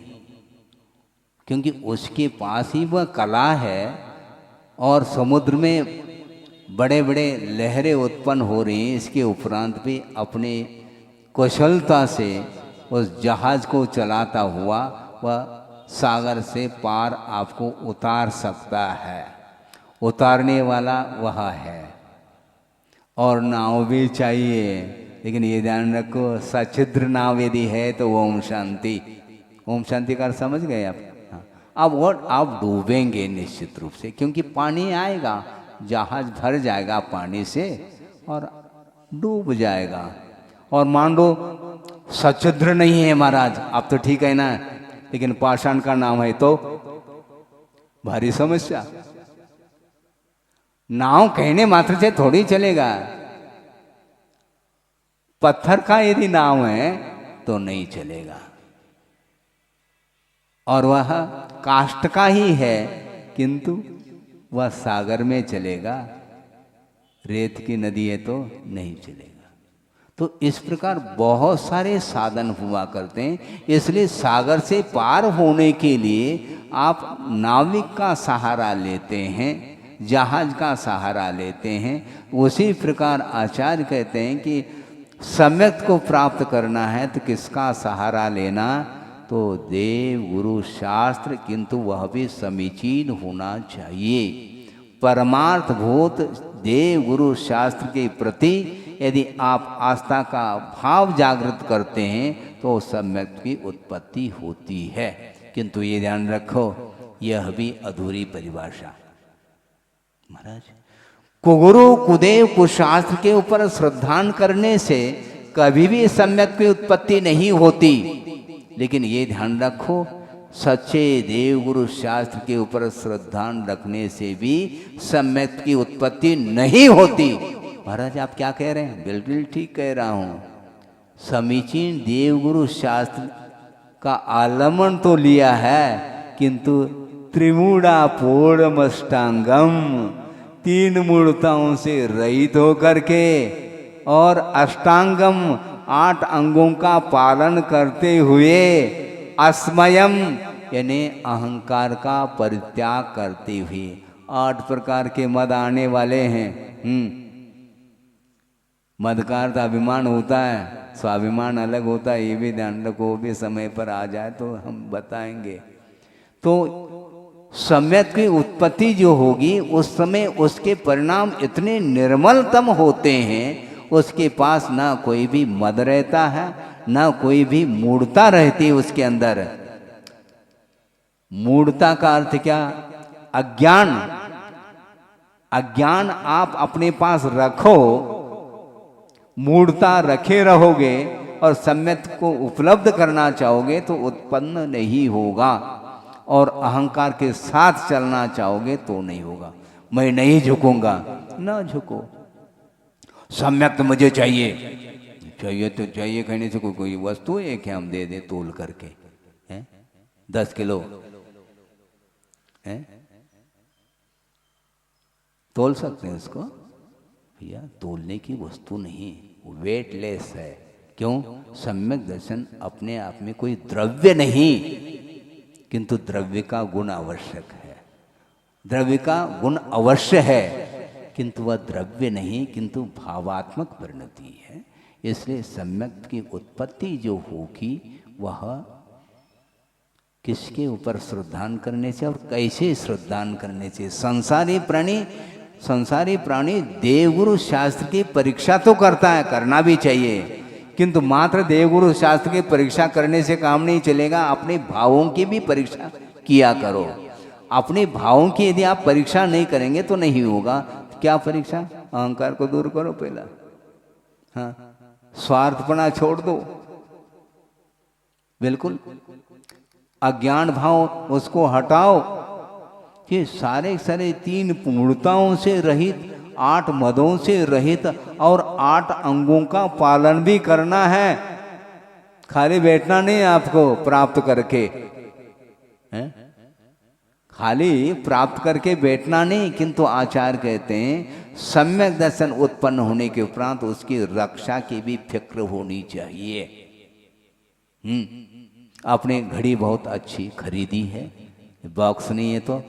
क्योंकि उसके पास ही वह कला है। और समुद्र में बड़े बड़े लहरें उत्पन्न हो रही हैं, इसके उपरांत भी अपने कुशलता से उस जहाज को चलाता हुआ वह सागर से पार आपको उतार सकता है। उतारने वाला वह है। और नाव भी चाहिए, लेकिन ये ध्यान रखो, सछिद्र नाव यदि है तो ओम शांति। ओम शांति का समझ गए आप? अब वो आप डूबेंगे निश्चित रूप से, क्योंकि पानी आएगा, जहाज भर जाएगा पानी से और डूब जाएगा। और मान लो सछिद्र नहीं है महाराज, आप तो ठीक है ना, लेकिन पाषाण का नाम है तो भारी समस्या। नाव कहने मात्र से थोड़ी चलेगा। पत्थर का यदि नाव है तो नहीं चलेगा। और वह काष्ठ का ही है, किंतु वह सागर में चलेगा, रेत की नदी है तो नहीं चलेगा। तो इस प्रकार बहुत सारे साधन हुआ करते हैं। इसलिए सागर से पार होने के लिए आप नाविक का सहारा लेते हैं, जहाज का सहारा लेते हैं। उसी प्रकार आचार्य कहते हैं कि सम्यक को प्राप्त करना है तो किसका सहारा लेना? तो देव गुरु शास्त्र, किंतु वह भी समीचीन होना चाहिए। परमार्थ भूत देव गुरु शास्त्र के प्रति यदि आप आस्था का भाव जागृत करते हैं तो सम्यक की उत्पत्ति होती है। किंतु ये ध्यान रखो, यह भी अधूरी परिभाषा। महाराज, कुगुरु कुदेव कुशास्त्र के ऊपर श्रद्धान करने से कभी भी सम्यक की उत्पत्ति नहीं होती। लेकिन ये ध्यान रखो, सच्चे देव गुरु शास्त्र के ऊपर श्रद्धान रखने से भी सम्यक की उत्पत्ति नहीं होती। महाराज आप क्या कह रहे हैं? बिल्कुल ठीक कह रहा हूँ। समीचीन देव गुरु शास्त्र का आलम्बन तो लिया है, किंतु त्रिमूढ़ा पूर्णमष्टांगम, 3 मूर्ताओं से रहित होकर के और अष्टांगम 8 अंगों का पालन करते हुए अस्मयम यानी अहंकार का परित्याग करते हुए। 8 प्रकार के मद आने वाले हैं। मद का अर्थ अभिमान होता है, स्वाभिमान अलग होता है। ये भी ध्यान रखो, भी समय पर आ जाए तो हम बताएंगे। तो सम्यक की उत्पत्ति जो होगी उस समय उसके परिणाम इतने निर्मलतम होते हैं, उसके पास ना कोई भी मद रहता है, ना कोई भी मूढ़ता रहती उसके अंदर। मूढ़ता का अर्थ क्या? अज्ञान। अज्ञान आप अपने पास रखो, मूढ़ता रखे रहोगे और सम्यक को उपलब्ध करना चाहोगे तो उत्पन्न नहीं होगा, और अहंकार के साथ चलना चाहोगे तो नहीं होगा। मैं नहीं झुकूंगा, ना झुको। सम्यक तो मुझे चाहिए, चाहिए तो चाहिए कहने से कोई वस्तु है कि हम दे दें तोल करके, हैं 10 किलो हैं, तोल सकते हैं उसको? भैया तोलने की वस्तु नहीं, वेटलेस है। क्यों? सम्यक दर्शन अपने आप में कोई द्रव्य नहीं, किंतु द्रव्य का गुण आवश्यक है। द्रव्य का गुण अवश्य है, किंतु वह द्रव्य नहीं, किंतु भावात्मक परिणति है। इसलिए सम्यक की उत्पत्ति जो होगी वह किसके ऊपर श्रद्धान करने से और कैसे श्रद्धान करने से? संसारी प्राणी देवगुरु शास्त्र की परीक्षा तो करता है, करना भी चाहिए, किंतु मात्र देवगुरु शास्त्र की परीक्षा करने से काम नहीं चलेगा। अपने भावों की भी परीक्षा किया करो। अपने भावों की यदि आप परीक्षा नहीं करेंगे तो नहीं होगा। क्या परीक्षा? अहंकार को दूर करो पहला, हाँ, स्वार्थपना छोड़ दो, बिल्कुल अज्ञान भाव उसको हटाओ, कि सारे 3 पूर्णताओं से रहित, 8 मदों से रहित और 8 अंगों का पालन भी करना है। खाली बैठना नहीं आपको प्राप्त करके, हैं? खाली प्राप्त करके बैठना नहीं, किंतु आचार्य कहते हैं सम्यक दर्शन उत्पन्न होने के उपरांत उसकी रक्षा की भी फिक्र होनी चाहिए। आपने घड़ी बहुत अच्छी खरीदी है, बॉक्स नहीं है तो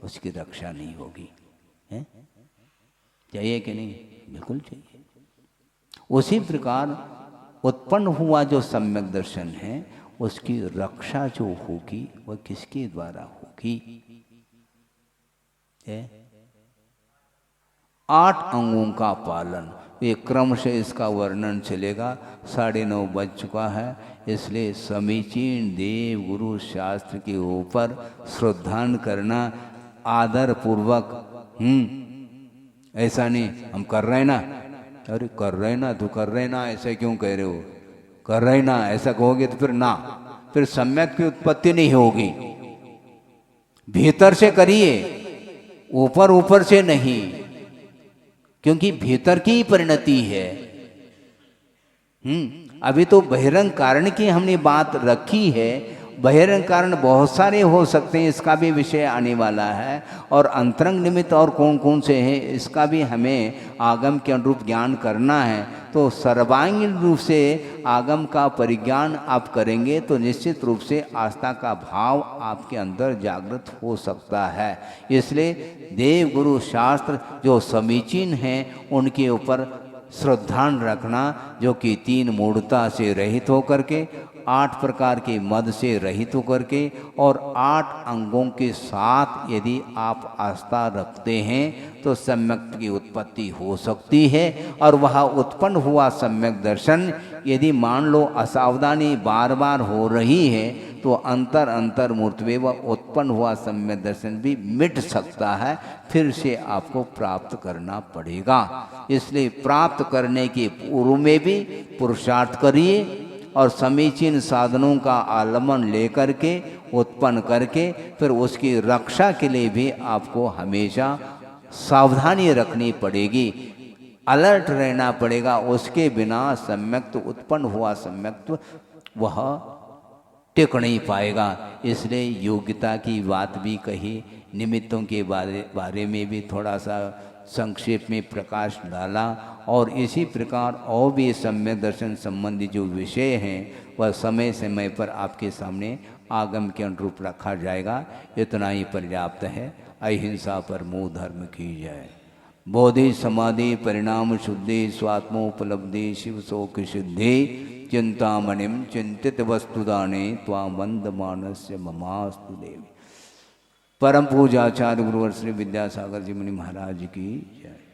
उसकी रक्षा नहीं होगी, है? चाहिए कि नहीं? बिल्कुल चाहिए। उसी प्रकार उत्पन्न हुआ जो सम्यक दर्शन है उसकी रक्षा जो होगी वह किसके द्वारा होगी? 8 अंगों का पालन। ये क्रम से इसका वर्णन चलेगा। 9:30 बज चुका है, इसलिए समीचीन देव गुरु शास्त्र के ऊपर श्रद्धान करना आदर पूर्वक। ऐसा नहीं हम कर रहे ना, अरे कर रहे ना, तू कर रहे ना, ऐसा क्यों कह रहे हो? कर रहे ना ऐसा कहोगे तो फिर सम्यक की उत्पत्ति नहीं होगी। भीतर से करिए, ऊपर से नहीं, क्योंकि भीतर की परिणति है। अभी तो बहिरंग कारण की हमने बात रखी है। बहिरंग कारण बहुत सारे हो सकते हैं, इसका भी विषय आने वाला है, और अंतरंग निमित्त और कौन कौन से हैं इसका भी हमें आगम के अनुरूप ज्ञान करना है। तो सर्वांगीण रूप से आगम का परिज्ञान आप करेंगे तो निश्चित रूप से आस्था का भाव आपके अंदर जागृत हो सकता है। इसलिए देव गुरु शास्त्र जो समीचीन हैं उनके ऊपर श्रद्धान रखना, जो कि 3 मूढ़ता से रहित होकर के, 8 प्रकार के मद से रहित होकर के और 8 अंगों के साथ यदि आप आस्था रखते हैं तो सम्यक की उत्पत्ति हो सकती है। और वह उत्पन्न हुआ सम्यक दर्शन यदि मान लो असावधानी बार बार हो रही है तो अंतर मूर्तवे व उत्पन्न हुआ सम्यक दर्शन भी मिट सकता है, फिर से आपको प्राप्त करना पड़ेगा। इसलिए प्राप्त करने के पूर्व में भी पुरुषार्थ करिए और समीचीन साधनों का आलम्बन लेकर के उत्पन्न करके फिर उसकी रक्षा के लिए भी आपको हमेशा सावधानी रखनी पड़ेगी, अलर्ट रहना पड़ेगा। उसके बिना सम्यक्त उत्पन्न हुआ सम्यक्त वह टिक नहीं पाएगा। इसलिए योग्यता की बात भी कही, निमित्तों के बारे में भी थोड़ा सा संक्षेप में प्रकाश डाला, और इसी प्रकार और भी सम्यक दर्शन संबंधी जो विषय हैं वह समय समय पर आपके सामने आगम के अनुरूप रखा जाएगा। इतना ही पर्याप्त है। अहिंसा परमो धर्म की जय। बोधि समाधि परिणाम शुद्धि स्वात्मोपलब्धि शिव शोक सिद्धि चिंतामणिम चिंतित वस्तुदाने त्वां वंदमानस्य ममास्तु देवी। परम पूज्य आचार्य गुरुवर श्री विद्यासागर जी मुनि महाराज की जय।